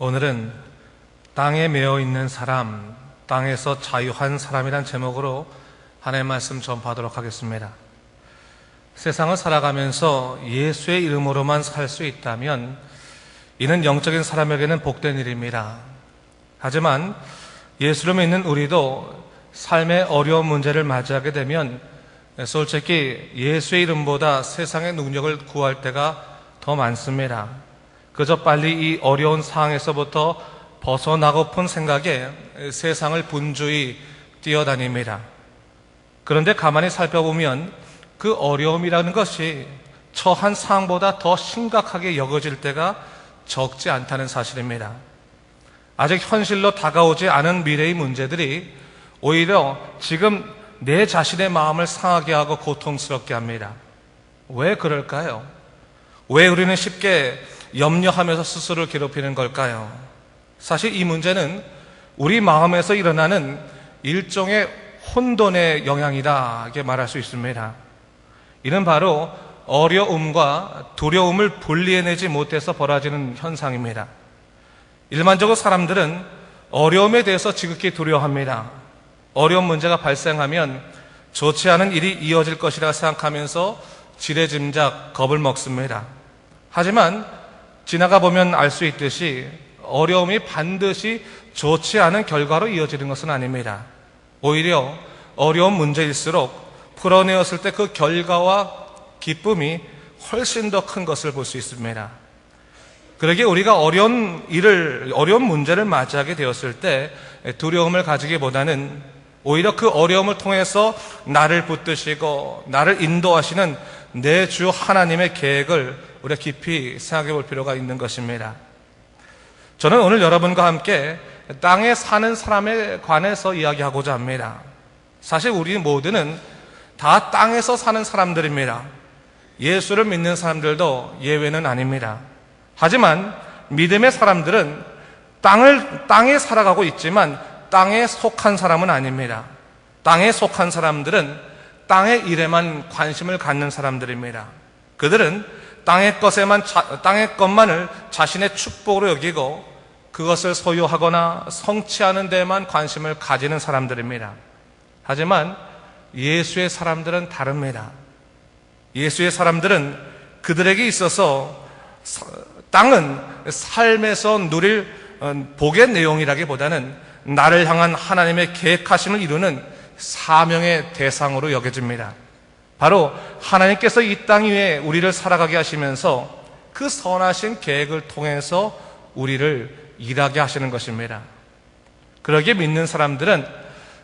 오늘은 땅에 매여 있는 사람, 땅에서 자유한 사람이란 제목으로 하나님의 말씀 전파하도록 하겠습니다. 세상을 살아가면서 예수의 이름으로만 살 수 있다면 이는 영적인 사람에게는 복된 일입니다. 하지만 예수를 믿는 우리도 삶의 어려운 문제를 맞이하게 되면 솔직히 예수의 이름보다 세상의 능력을 구할 때가 더 많습니다. 그저 빨리 이 어려운 상황에서부터 벗어나고픈 생각에 세상을 분주히 뛰어다닙니다. 그런데 가만히 살펴보면 그 어려움이라는 것이 처한 상황보다 더 심각하게 여겨질 때가 적지 않다는 사실입니다. 아직 현실로 다가오지 않은 미래의 문제들이 오히려 지금 내 자신의 마음을 상하게 하고 고통스럽게 합니다. 왜 그럴까요? 왜 우리는 쉽게 염려하면서 스스로를 괴롭히는 걸까요? 사실 이 문제는 우리 마음에서 일어나는 일종의 혼돈의 영향이다 이렇게 말할 수 있습니다. 이는 바로 어려움과 두려움을 분리해내지 못해서 벌어지는 현상입니다. 일반적으로 사람들은 어려움에 대해서 지극히 두려워합니다. 어려운 문제가 발생하면 좋지 않은 일이 이어질 것이라 생각하면서 지레짐작 겁을 먹습니다. 하지만 지나가 보면 알 수 있듯이 어려움이 반드시 좋지 않은 결과로 이어지는 것은 아닙니다. 오히려 어려운 문제일수록 풀어내었을 때 그 결과와 기쁨이 훨씬 더 큰 것을 볼 수 있습니다. 그러기에 우리가 어려운 문제를 맞이하게 되었을 때 두려움을 가지기보다는 오히려 그 어려움을 통해서 나를 붙드시고 나를 인도하시는 내 주 하나님의 계획을 우리가 깊이 생각해 볼 필요가 있는 것입니다. 저는 오늘 여러분과 함께 땅에 사는 사람에 관해서 이야기하고자 합니다. 사실 우리 모두는 다 땅에서 사는 사람들입니다. 예수를 믿는 사람들도 예외는 아닙니다. 하지만 믿음의 사람들은 땅에 살아가고 있지만 땅에 속한 사람은 아닙니다. 땅에 속한 사람들은 땅의 일에만 관심을 갖는 사람들입니다. 그들은 땅의 것만을 자신의 축복으로 여기고 그것을 소유하거나 성취하는 데에만 관심을 가지는 사람들입니다. 하지만 예수의 사람들은 다릅니다. 예수의 사람들은 그들에게 있어서 땅은 삶에서 누릴 복의 내용이라기보다는 나를 향한 하나님의 계획하심을 이루는 사명의 대상으로 여겨집니다. 바로 하나님께서 이 땅 위에 우리를 살아가게 하시면서 그 선하신 계획을 통해서 우리를 일하게 하시는 것입니다. 그러기에 믿는 사람들은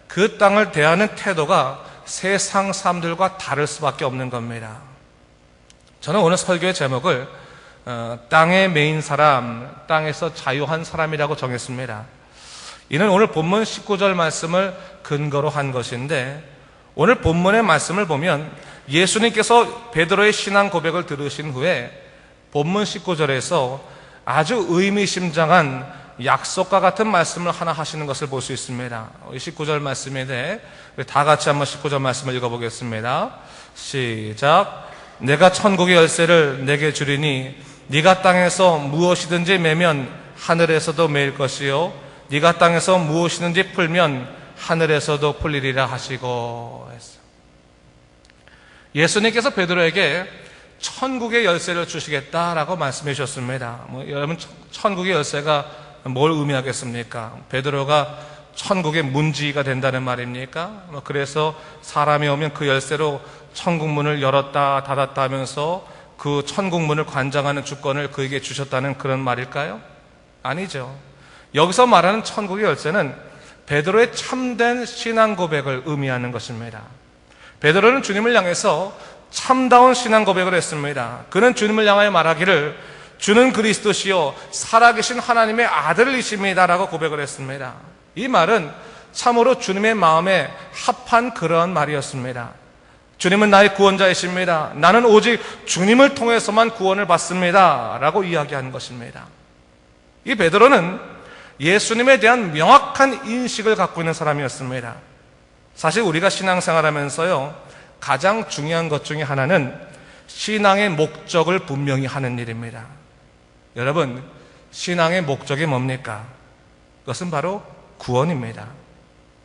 그 땅을 대하는 태도가 세상 사람들과 다를 수밖에 없는 겁니다. 저는 오늘 설교의 제목을 땅에 매인 사람, 땅에서 자유한 사람이라고 정했습니다. 이는 오늘 본문 19절 말씀을 근거로 한 것인데 오늘 본문의 말씀을 보면 예수님께서 베드로의 신앙 고백을 들으신 후에 본문 19절에서 아주 의미심장한 약속과 같은 말씀을 하나 하시는 것을 볼 수 있습니다. 19절 말씀에 대해 다 같이 한번 19절 말씀을 읽어보겠습니다. 시작. 내가 천국의 열쇠를 내게 주리니 네가 땅에서 무엇이든지 매면 하늘에서도 매일 것이요 네가 땅에서 무엇이든지 풀면 하늘에서도 풀리리라 하시고 했어요. 예수님께서 베드로에게 천국의 열쇠를 주시겠다라고 말씀해 주셨습니다. 여러분 천국의 열쇠가 뭘 의미하겠습니까? 베드로가 천국의 문지기가 된다는 말입니까? 그래서 사람이 오면 그 열쇠로 천국 문을 열었다 닫았다 하면서 그 천국 문을 관장하는 주권을 그에게 주셨다는 그런 말일까요? 아니죠. 여기서 말하는 천국의 열쇠는 베드로의 참된 신앙 고백을 의미하는 것입니다. 베드로는 주님을 향해서 참다운 신앙 고백을 했습니다. 그는 주님을 향하여 말하기를 주는 그리스도시요 살아계신 하나님의 아들이십니다라고 고백을 했습니다. 이 말은 참으로 주님의 마음에 합한 그러한 말이었습니다. 주님은 나의 구원자이십니다. 나는 오직 주님을 통해서만 구원을 받습니다 라고 이야기하는 것입니다. 이 베드로는 예수님에 대한 명확한 인식을 갖고 있는 사람이었습니다. 사실 우리가 신앙생활하면서요 가장 중요한 것 중에 하나는 신앙의 목적을 분명히 하는 일입니다. 여러분 신앙의 목적이 뭡니까? 그것은 바로 구원입니다.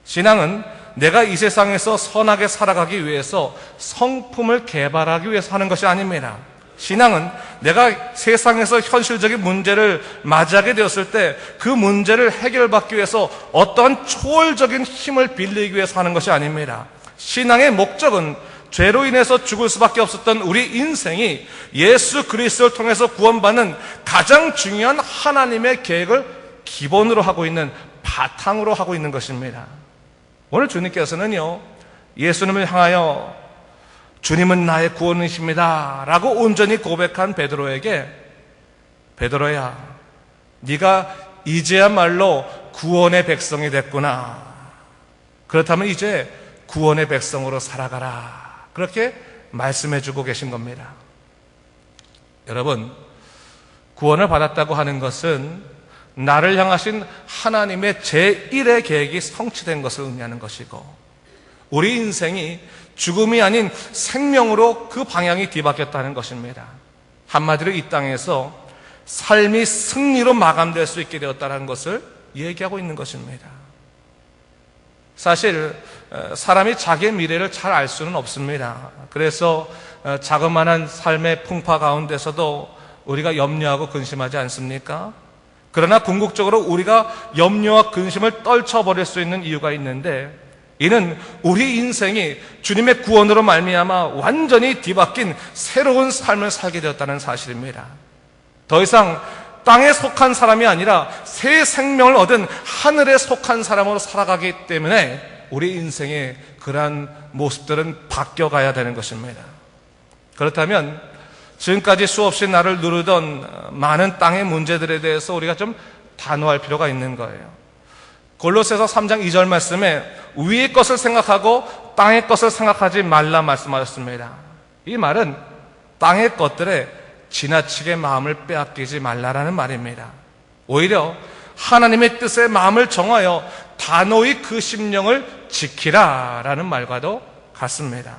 신앙은 내가 이 세상에서 선하게 살아가기 위해서 성품을 개발하기 위해서 하는 것이 아닙니다. 신앙은 내가 세상에서 현실적인 문제를 맞이하게 되었을 때 그 문제를 해결받기 위해서 어떠한 초월적인 힘을 빌리기 위해서 하는 것이 아닙니다. 신앙의 목적은 죄로 인해서 죽을 수밖에 없었던 우리 인생이 예수 그리스도를 통해서 구원받는 가장 중요한 하나님의 계획을 기본으로 하고 있는, 바탕으로 하고 있는 것입니다. 오늘 주님께서는요, 예수님을 향하여 주님은 나의 구원이십니다 라고 온전히 고백한 베드로에게, 베드로야, 네가 이제야말로 구원의 백성이 됐구나. 그렇다면 이제 구원의 백성으로 살아가라. 그렇게 말씀해주고 계신 겁니다. 여러분, 구원을 받았다고 하는 것은 나를 향하신 하나님의 제1의 계획이 성취된 것을 의미하는 것이고, 우리 인생이 죽음이 아닌 생명으로 그 방향이 뒤바뀌었다는 것입니다. 한마디로 이 땅에서 삶이 승리로 마감될 수 있게 되었다는 것을 얘기하고 있는 것입니다. 사실 사람이 자기의 미래를 잘 알 수는 없습니다. 그래서 자그마한 삶의 풍파 가운데서도 우리가 염려하고 근심하지 않습니까? 그러나 궁극적으로 우리가 염려와 근심을 떨쳐버릴 수 있는 이유가 있는데, 이는 우리 인생이 주님의 구원으로 말미암아 완전히 뒤바뀐 새로운 삶을 살게 되었다는 사실입니다. 더 이상 땅에 속한 사람이 아니라 새 생명을 얻은 하늘에 속한 사람으로 살아가기 때문에 우리 인생의 그러한 모습들은 바뀌어가야 되는 것입니다. 그렇다면 지금까지 수없이 나를 누르던 많은 땅의 문제들에 대해서 우리가 좀 단호할 필요가 있는 거예요. 골로새서 3장 2절 말씀에 위의 것을 생각하고 땅의 것을 생각하지 말라 말씀하셨습니다. 이 말은 땅의 것들에 지나치게 마음을 빼앗기지 말라라는 말입니다. 오히려 하나님의 뜻에 마음을 정하여 단호히 그 심령을 지키라라는 말과도 같습니다.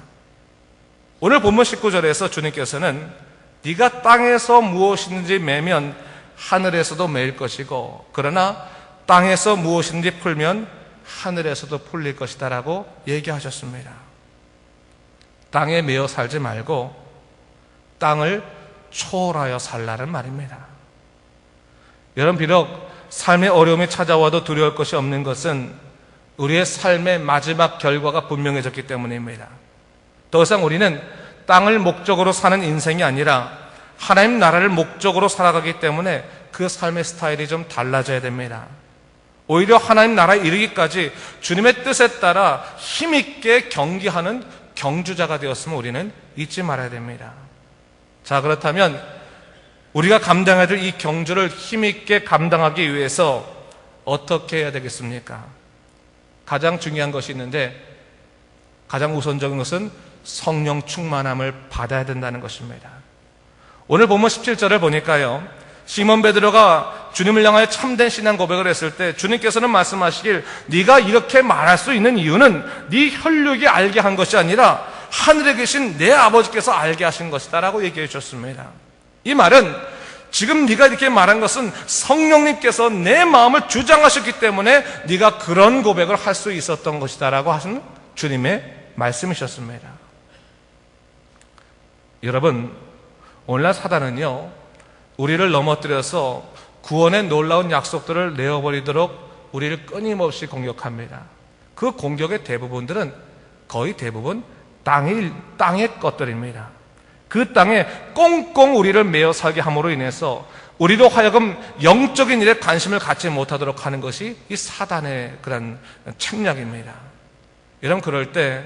오늘 본문 19절에서 주님께서는 네가 땅에서 무엇이든지 매면 하늘에서도 매일 것이고, 그러나 땅에서 무엇이든지 풀면 하늘에서도 풀릴 것이다 라고 얘기하셨습니다. 땅에 매여 살지 말고 땅을 초월하여 살라는 말입니다. 여러분, 비록 삶의 어려움이 찾아와도 두려울 것이 없는 것은 우리의 삶의 마지막 결과가 분명해졌기 때문입니다. 더 이상 우리는 땅을 목적으로 사는 인생이 아니라 하나님 나라를 목적으로 살아가기 때문에 그 삶의 스타일이 좀 달라져야 됩니다. 오히려 하나님 나라에 이르기까지 주님의 뜻에 따라 힘있게 경기하는 경주자가 되었음을 우리는 잊지 말아야 됩니다. 자, 그렇다면 우리가 감당해야 될 이 경주를 힘있게 감당하기 위해서 어떻게 해야 되겠습니까? 가장 중요한 것이 있는데, 가장 우선적인 것은 성령 충만함을 받아야 된다는 것입니다. 오늘 본문 17절을 보니까요, 시몬 베드로가 주님을 향하여 참된 신앙 고백을 했을 때 주님께서는 말씀하시길, 네가 이렇게 말할 수 있는 이유는 네 혈육이 알게 한 것이 아니라 하늘에 계신 내 아버지께서 알게 하신 것이다 라고 얘기해 주셨습니다. 이 말은 지금 네가 이렇게 말한 것은 성령님께서 내 마음을 주장하셨기 때문에 네가 그런 고백을 할 수 있었던 것이다 라고 하신 주님의 말씀이셨습니다. 여러분, 오늘날 사단은요, 우리를 넘어뜨려서 구원의 놀라운 약속들을 내어버리도록 우리를 끊임없이 공격합니다. 그 공격의 대부분들은 거의 대부분 땅의 것들입니다. 그 땅에 꽁꽁 우리를 메어 살게 함으로 인해서 우리로 하여금 영적인 일에 관심을 갖지 못하도록 하는 것이 이 사단의 그런 책략입니다. 여러분, 그럴 때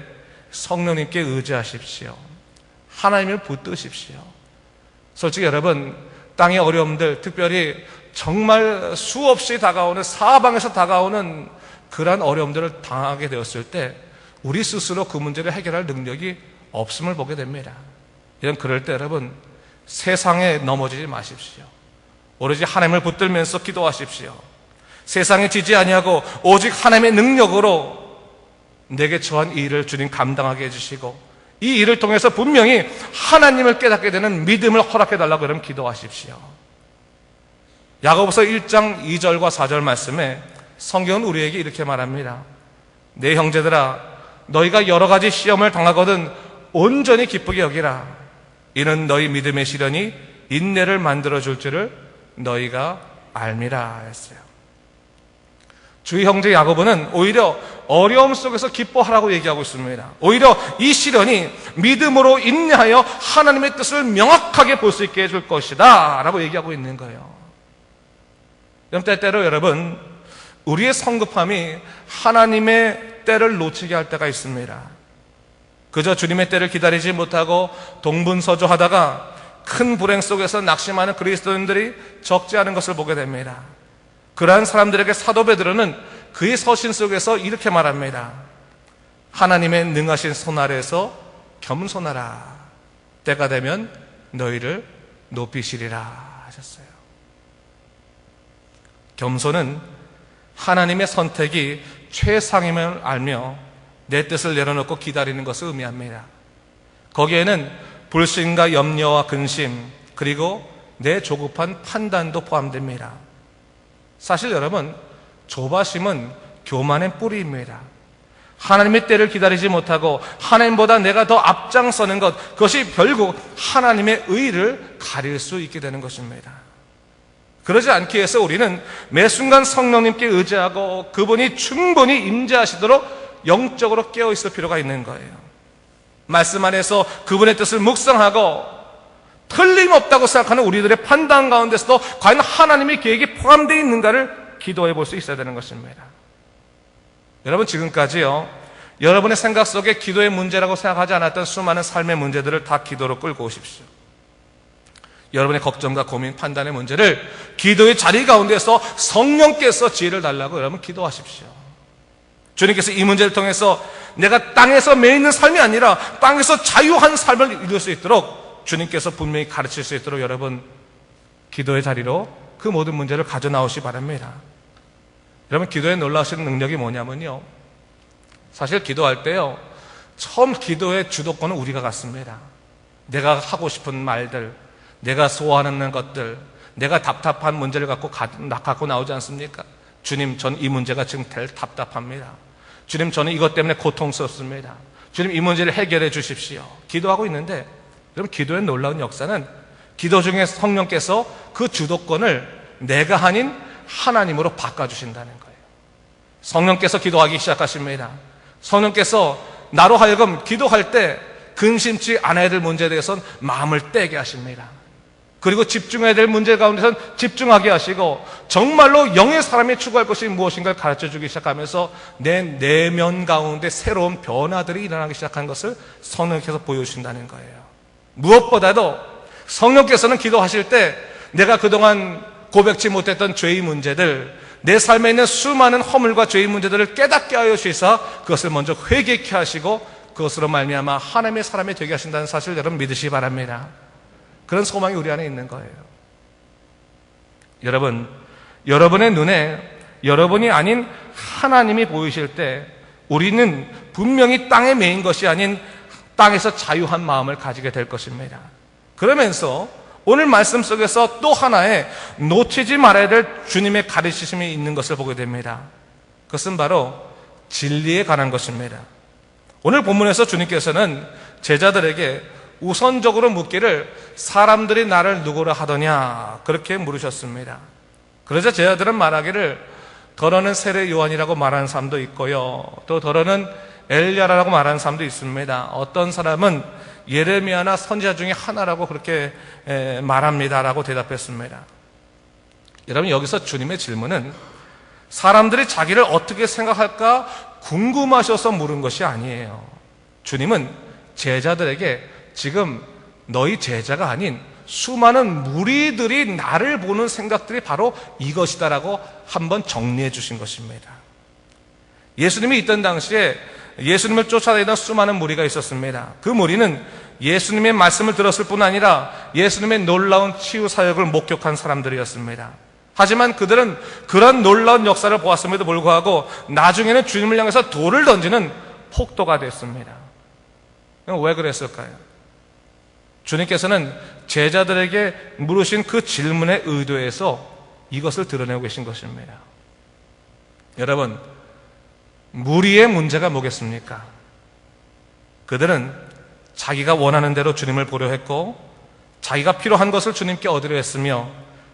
성령님께 의지하십시오. 하나님을 붙드십시오. 솔직히 여러분, 땅의 어려움들, 특별히 정말 수없이 다가오는, 사방에서 다가오는 그러한 어려움들을 당하게 되었을 때 우리 스스로 그 문제를 해결할 능력이 없음을 보게 됩니다. 이런 그럴 때 여러분, 세상에 넘어지지 마십시오. 오로지 하나님을 붙들면서 기도하십시오. 세상에 지지 아니하고 오직 하나님의 능력으로 내게 처한 이 일을 주님 감당하게 해주시고, 이 일을 통해서 분명히 하나님을 깨닫게 되는 믿음을 허락해달라고 여러분 기도하십시오. 야고보서 1장 2절과 4절 말씀에 성경은 우리에게 이렇게 말합니다. 내 형제들아, 너희가 여러 가지 시험을 당하거든 온전히 기쁘게 여기라. 이는 너희 믿음의 시련이 인내를 만들어줄 줄을 너희가 알미라 했어요. 주의 형제 야고보는 오히려 어려움 속에서 기뻐하라고 얘기하고 있습니다. 오히려 이 시련이 믿음으로 인내하여 하나님의 뜻을 명확하게 볼 수 있게 해줄 것이다 라고 얘기하고 있는 거예요. 때때로 여러분, 우리의 성급함이 하나님의 때를 놓치게 할 때가 있습니다. 그저 주님의 때를 기다리지 못하고 동분서주하다가 큰 불행 속에서 낙심하는 그리스도인들이 적지 않은 것을 보게 됩니다. 그러한 사람들에게 사도 베드로는 그의 서신 속에서 이렇게 말합니다. 하나님의 능하신 손 아래에서 겸손하라. 때가 되면 너희를 높이시리라 하셨어요. 겸손은 하나님의 선택이 최상임을 알며 내 뜻을 내려놓고 기다리는 것을 의미합니다. 거기에는 불신과 염려와 근심, 그리고 내 조급한 판단도 포함됩니다. 사실 여러분, 조바심은 교만의 뿌리입니다. 하나님의 때를 기다리지 못하고 하나님보다 내가 더 앞장서는 것, 그것이 결국 하나님의 의를 가릴 수 있게 되는 것입니다. 그러지 않기 위해서 우리는 매 순간 성령님께 의지하고 그분이 충분히 임재하시도록 영적으로 깨어 있을 필요가 있는 거예요. 말씀 안에서 그분의 뜻을 묵상하고 틀림없다고 생각하는 우리들의 판단 가운데서도 과연 하나님의 계획이 포함되어 있는가를 기도해 볼 수 있어야 되는 것입니다. 여러분, 지금까지요, 여러분의 생각 속에 기도의 문제라고 생각하지 않았던 수많은 삶의 문제들을 다 기도로 끌고 오십시오. 여러분의 걱정과 고민, 판단의 문제를 기도의 자리 가운데서 성령께서 지혜를 달라고 여러분 기도하십시오. 주님께서 이 문제를 통해서 내가 땅에서 매 있는 삶이 아니라 땅에서 자유한 삶을 이룰 수 있도록 주님께서 분명히 가르칠 수 있도록 여러분 기도의 자리로 그 모든 문제를 가져 나오시 바랍니다. 여러분, 기도의 놀라우신 능력이 뭐냐면요, 사실 기도할 때요, 처음 기도의 주도권은 우리가 갖습니다. 내가 하고 싶은 말들, 내가 소원하는 것들, 내가 답답한 문제를 갖고 나오지 않습니까? 주님, 전 이 문제가 지금 답답합니다. 주님, 저는 이것 때문에 고통스럽습니다. 주님, 이 문제를 해결해 주십시오. 기도하고 있는데, 여러분, 기도의 놀라운 역사는 기도 중에 성령께서 그 주도권을 내가 아닌 하나님으로 바꿔주신다는 거예요. 성령께서 기도하기 시작하십니다. 성령께서 나로 하여금 기도할 때 근심치 않아야 될 문제에 대해서는 마음을 떼게 하십니다. 그리고 집중해야 될 문제 가운데서는 집중하게 하시고 정말로 영의 사람이 추구할 것이 무엇인가를 가르쳐주기 시작하면서 내 내면 가운데 새로운 변화들이 일어나기 시작한 것을 성령께서 보여주신다는 거예요. 무엇보다도 성령께서는 기도하실 때 내가 그동안 고백지 못했던 죄의 문제들, 내 삶에 있는 수많은 허물과 죄의 문제들을 깨닫게 하여 주시사 그것을 먼저 회개케 하시고 그것으로 말미암아 하나님의 사람이 되게 하신다는 사실을 여러분 믿으시기 바랍니다. 그런 소망이 우리 안에 있는 거예요. 여러분, 여러분의 눈에 여러분이 아닌 하나님이 보이실 때 우리는 분명히 땅에 매인 것이 아닌 땅에서 자유한 마음을 가지게 될 것입니다. 그러면서 오늘 말씀 속에서 또 하나의 놓치지 말아야 될 주님의 가르치심이 있는 것을 보게 됩니다. 그것은 바로 진리에 관한 것입니다. 오늘 본문에서 주님께서는 제자들에게 우선적으로 묻기를 사람들이 나를 누구라 하더냐 그렇게 물으셨습니다. 그러자 제자들은 말하기를 더러는 세례 요한이라고 말하는 사람도 있고요, 또 더러는 엘리야라고 말하는 사람도 있습니다. 어떤 사람은 예레미야나 선지자 중에 하나라고 그렇게 말합니다라고 대답했습니다. 여러분, 여기서 주님의 질문은 사람들이 자기를 어떻게 생각할까 궁금하셔서 물은 것이 아니에요. 주님은 제자들에게 지금 너희 제자가 아닌 수많은 무리들이 나를 보는 생각들이 바로 이것이다라고 한번 정리해 주신 것입니다. 예수님이 있던 당시에 예수님을 쫓아다니던 수많은 무리가 있었습니다. 그 무리는 예수님의 말씀을 들었을 뿐 아니라 예수님의 놀라운 치유 사역을 목격한 사람들이었습니다. 하지만 그들은 그런 놀라운 역사를 보았음에도 불구하고 나중에는 주님을 향해서 돌을 던지는 폭도가 됐습니다. 왜 그랬을까요? 주님께서는 제자들에게 물으신 그 질문의 의도에서 이것을 드러내고 계신 것입니다. 여러분, 무리의 문제가 뭐겠습니까? 그들은 자기가 원하는 대로 주님을 보려 했고 자기가 필요한 것을 주님께 얻으려 했으며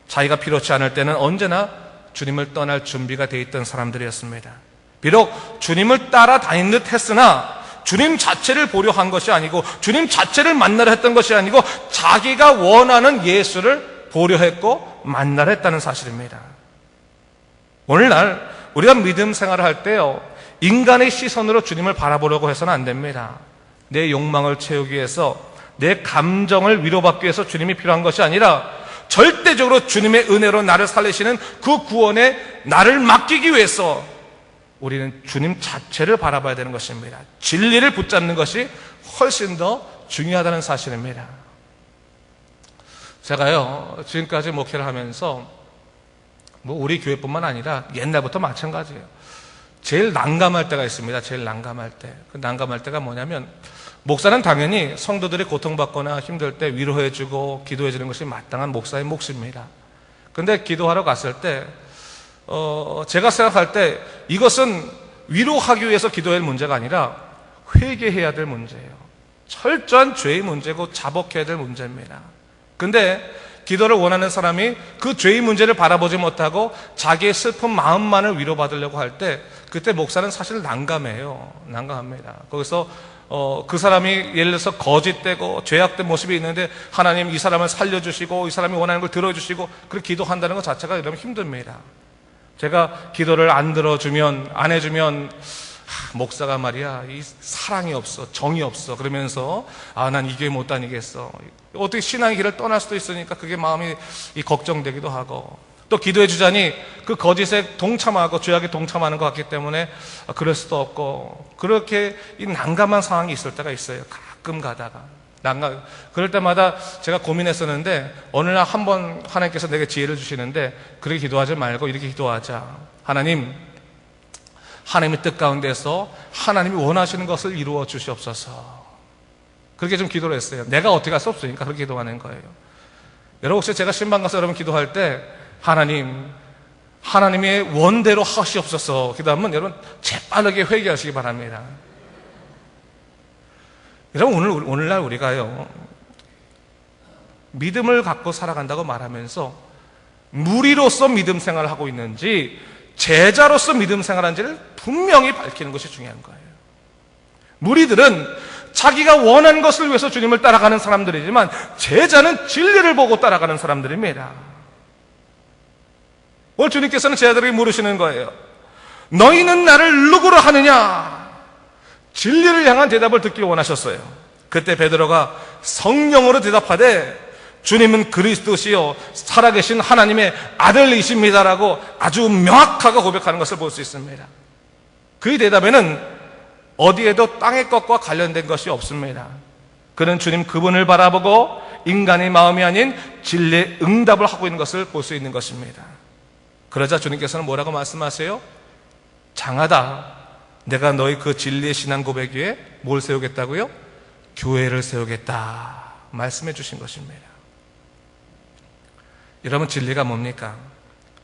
자기가 필요치 않을 때는 언제나 주님을 떠날 준비가 되어 있던 사람들이었습니다. 비록 주님을 따라다닌 듯 했으나 주님 자체를 보려 한 것이 아니고 주님 자체를 만나려 했던 것이 아니고 자기가 원하는 예수를 보려 했고 만나려 했다는 사실입니다. 오늘날 우리가 믿음 생활을 할 때요, 인간의 시선으로 주님을 바라보려고 해서는 안 됩니다. 내 욕망을 채우기 위해서, 내 감정을 위로받기 위해서 주님이 필요한 것이 아니라 절대적으로 주님의 은혜로 나를 살리시는 그 구원에 나를 맡기기 위해서 우리는 주님 자체를 바라봐야 되는 것입니다. 진리를 붙잡는 것이 훨씬 더 중요하다는 사실입니다. 제가요, 지금까지 목회를 하면서 우리 교회뿐만 아니라 옛날부터 마찬가지예요. 제일 난감할 때가 있습니다. 제일 난감할 때. 그 난감할 때가 뭐냐면, 목사는 당연히 성도들이 고통받거나 힘들 때 위로해주고 기도해주는 것이 마땅한 목사의 몫입니다. 근데 기도하러 갔을 때 제가 생각할 때 이것은 위로하기 위해서 기도할 문제가 아니라 회개해야 될 문제예요. 철저한 죄의 문제고 자복해야 될 문제입니다. 근데 기도를 원하는 사람이 그 죄의 문제를 바라보지 못하고 자기의 슬픈 마음만을 위로받으려고 할 때 그때 목사는 사실 난감해요. 난감합니다. 거기서 그 사람이 예를 들어서 거짓되고 죄악된 모습이 있는데 하나님 이 사람을 살려주시고 이 사람이 원하는 걸 들어주시고 그렇게 기도한다는 것 자체가 여러분 힘듭니다. 제가 기도를 안 들어주면, 안 해주면 목사가 말이야, 이 사랑이 없어, 정이 없어 그러면서 난 이 교회 못 다니겠어. 어떻게 신앙의 길을 떠날 수도 있으니까 그게 마음이 걱정되기도 하고, 또 기도해 주자니 그 거짓에 동참하고 죄악에 동참하는 것 같기 때문에 그럴 수도 없고, 그렇게 이 난감한 상황이 있을 때가 있어요. 가끔 가다가 그럴 때마다 제가 고민했었는데 어느 날 한 번 하나님께서 내게 지혜를 주시는데, 그렇게 기도하지 말고 이렇게 기도하자. 하나님의 뜻 가운데서 하나님이 원하시는 것을 이루어 주시옵소서. 그렇게 좀 기도를 했어요. 내가 어떻게 할 수 없으니까 그렇게 기도하는 거예요. 여러분, 혹시 제가 신방 가서 여러분 기도할 때 하나님의 원대로 하시옵소서 기도하면 여러분 재빠르게 회개하시기 바랍니다. 여러분, 오늘날 우리가요, 믿음을 갖고 살아간다고 말하면서 무리로서 믿음 생활을 하고 있는지 제자로서 믿음 생활하는지를 분명히 밝히는 것이 중요한 거예요. 무리들은 자기가 원하는 것을 위해서 주님을 따라가는 사람들이지만 제자는 진리를 보고 따라가는 사람들입니다. 오늘 주님께서는 제자들에게 물으시는 거예요. 너희는 나를 누구로 하느냐? 진리를 향한 대답을 듣기 원하셨어요. 그때 베드로가 성령으로 대답하되 주님은 그리스도시요 살아계신 하나님의 아들이십니다라고 아주 명확하게 고백하는 것을 볼 수 있습니다. 그의 대답에는 어디에도 땅의 것과 관련된 것이 없습니다. 그는 주님 그분을 바라보고 인간의 마음이 아닌 진리의 응답을 하고 있는 것을 볼 수 있는 것입니다. 그러자 주님께서는 뭐라고 말씀하세요? 장하다. 내가 너희 그 진리의 신앙 고백 위에 뭘 세우겠다고요? 교회를 세우겠다 말씀해 주신 것입니다. 여러분, 진리가 뭡니까?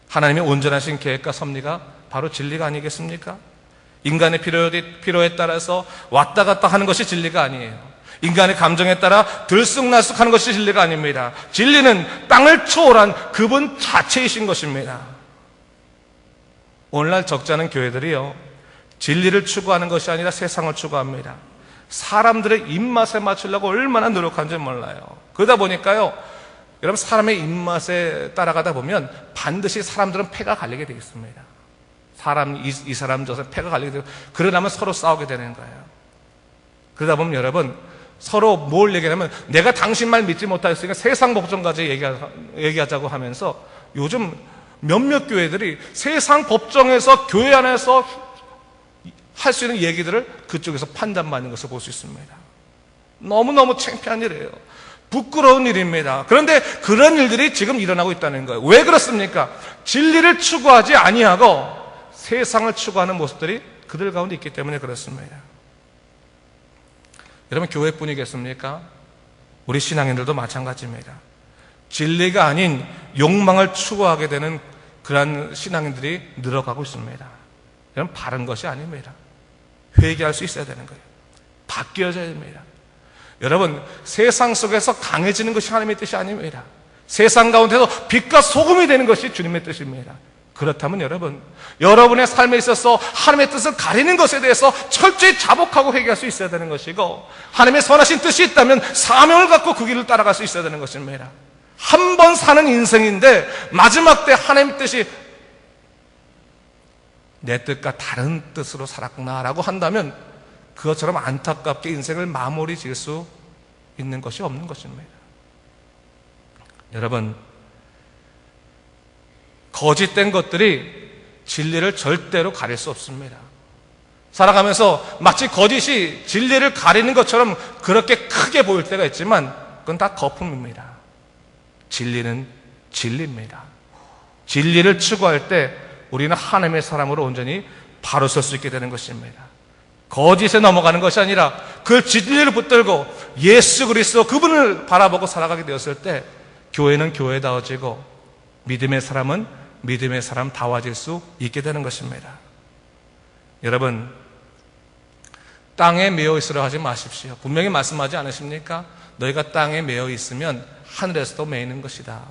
하나님의 온전하신 계획과 섭리가 바로 진리가 아니겠습니까? 인간의 필요에 따라서 왔다 갔다 하는 것이 진리가 아니에요. 인간의 감정에 따라 들쑥날쑥하는 것이 진리가 아닙니다. 진리는 땅을 초월한 그분 자체이신 것입니다. 오늘날 적지 않은 교회들이요, 진리를 추구하는 것이 아니라 세상을 추구합니다. 사람들의 입맛에 맞추려고 얼마나 노력하는지 몰라요. 그러다 보니까요, 여러분, 사람의 입맛에 따라가다 보면 반드시 사람들은 패가 갈리게 되어 있습니다. 이 사람 저 사람 패가 갈리게 되고, 그러다면 서로 싸우게 되는 거예요. 그러다 보면 여러분, 서로 뭘 얘기하냐면 내가 당신 말 믿지 못하였으니까 세상 법정까지 얘기하자고 하면서 요즘 몇몇 교회들이 세상 법정에서 교회 안에서 할 수 있는 얘기들을 그쪽에서 판단받는 것을 볼 수 있습니다. 너무너무 창피한 일이에요. 부끄러운 일입니다. 그런데 그런 일들이 지금 일어나고 있다는 거예요. 왜 그렇습니까? 진리를 추구하지 아니하고 세상을 추구하는 모습들이 그들 가운데 있기 때문에 그렇습니다. 여러분, 교회뿐이겠습니까? 우리 신앙인들도 마찬가지입니다. 진리가 아닌 욕망을 추구하게 되는 그러한 신앙인들이 늘어가고 있습니다. 이건 바른 것이 아닙니다. 회개할 수 있어야 되는 거예요. 바뀌어져야 됩니다. 여러분, 세상 속에서 강해지는 것이 하나님의 뜻이 아닙니다. 세상 가운데서 빛과 소금이 되는 것이 주님의 뜻입니다. 그렇다면 여러분, 여러분의 삶에 있어서 하나님의 뜻을 가리는 것에 대해서 철저히 자복하고 회개할 수 있어야 되는 것이고, 하나님의 선하신 뜻이 있다면 사명을 갖고 그 길을 따라갈 수 있어야 되는 것입니다. 한 번 사는 인생인데 마지막 때 하나님의 뜻이 내 뜻과 다른 뜻으로 살았구나라고 한다면 그것처럼 안타깝게 인생을 마무리 지을 수 있는 것이 없는 것입니다. 여러분, 거짓된 것들이 진리를 절대로 가릴 수 없습니다. 살아가면서 마치 거짓이 진리를 가리는 것처럼 그렇게 크게 보일 때가 있지만 그건 다 거품입니다. 진리는 진리입니다. 진리를 추구할 때 우리는 하나님의 사람으로 온전히 바로 설 수 있게 되는 것입니다. 거짓에 넘어가는 것이 아니라 그 진리를 붙들고 예수 그리스도 그분을 바라보고 살아가게 되었을 때 교회는 교회다워지고 믿음의 사람은 믿음의 사람다워질 수 있게 되는 것입니다. 여러분, 땅에 매여 있으라 하지 마십시오. 분명히 말씀하지 않으십니까? 너희가 땅에 매여 있으면 하늘에서도 매이는 것이다.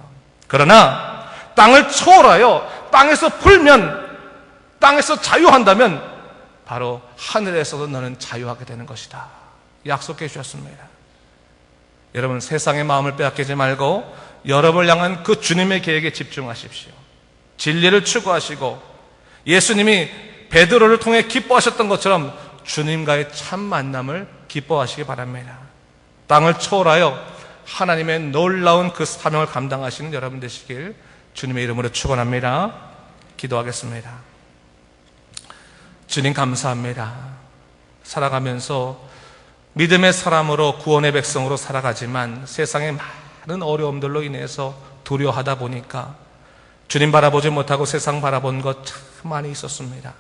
그러나 땅을 초월하여 땅에서 풀면, 땅에서 자유한다면 바로 하늘에서도 너는 자유하게 되는 것이다. 약속해 주셨습니다. 여러분, 세상의 마음을 빼앗기지 말고 여러분을 향한 그 주님의 계획에 집중하십시오. 진리를 추구하시고 예수님이 베드로를 통해 기뻐하셨던 것처럼 주님과의 참 만남을 기뻐하시기 바랍니다. 땅을 초월하여 하나님의 놀라운 그 사명을 감당하시는 여러분 되시길 주님의 이름으로 축원합니다. 기도하겠습니다. 주님 감사합니다. 살아가면서 믿음의 사람으로 구원의 백성으로 살아가지만 세상의 많은 어려움들로 인해서 두려워하다 보니까 주님 바라보지 못하고 세상 바라본 것 참 많이 있었습니다.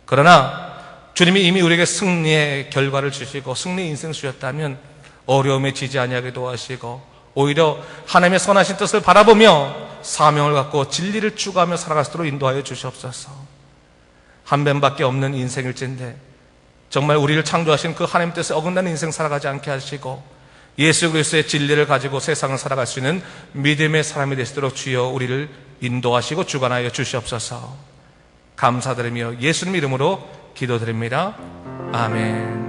그러나 주님이 이미 우리에게 승리의 결과를 주시고 승리 인생 주셨다면 어려움에 지지 아니하게 도와주시고 오히려 하나님의 선하신 뜻을 바라보며 사명을 갖고 진리를 추구하며 살아갈 수 있도록 인도하여 주시옵소서. 한 번밖에 없는 인생일진데 정말 우리를 창조하신 그 하나님 뜻에 어긋나는 인생 살아가지 않게 하시고 예수 그리스도의 진리를 가지고 세상을 살아갈 수 있는 믿음의 사람이 되시도록 주여 우리를 인도하시고 주관하여 주시옵소서. 감사드리며 예수님 이름으로 기도드립니다. 아멘.